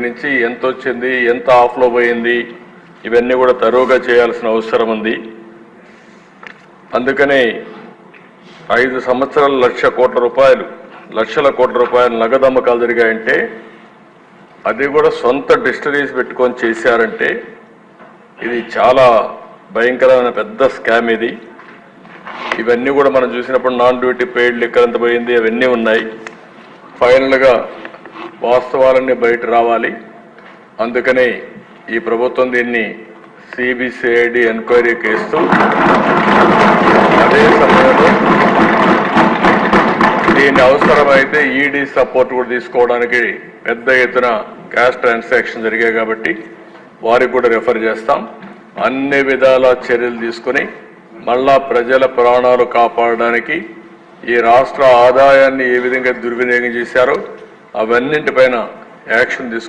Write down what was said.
నుంచి ఎంత వచ్చింది, ఎంత ఆఫ్లో పోయింది, ఇవన్నీ కూడా తరువుగా చేయాల్సిన అవసరం ఉంది. అందుకనే 5 సంవత్సరాలు లక్షల కోట్ల రూపాయలు నగదు అమ్మకాలు జరిగాయంటే, అది కూడా సొంత డిస్టరీస్ పెట్టుకొని చేశారంటే ఇది చాలా భయంకరమైన పెద్ద స్కామ్ ఇది. ఇవన్నీ కూడా మనం చూసినప్పుడు నాన్ డ్యూటీ పెయిడ్ లిక్కర్ ఎంత పోయింది అవన్నీ ఉన్నాయి. ఫైనల్గా వాస్తవాలన్నీ బయట రావాలి. అందుకనే ఈ ప్రభుత్వం దీన్ని సిబిసిఐడి ఎంక్వైరీకి ఇస్తూ అదే సమయంలో దీని అవసరమైతే ఈడీ సపోర్ట్ కూడా తీసుకోవడానికి పెద్ద ఎత్తున క్యాష్ ట్రాన్సాక్షన్ జరిగాయి కాబట్టి వారికి కూడా రెఫర్ చేస్తాం. అన్ని విధాల చర్యలు తీసుకుని మళ్ళా ప్రజల ప్రాణాలు కాపాడడానికి ఈ రాష్ట్ర ఆదాయాన్ని ఏ విధంగా దుర్వినియోగం చేశారో అవన్నింటిపైన యాక్షన్ తీసుకుంటాం.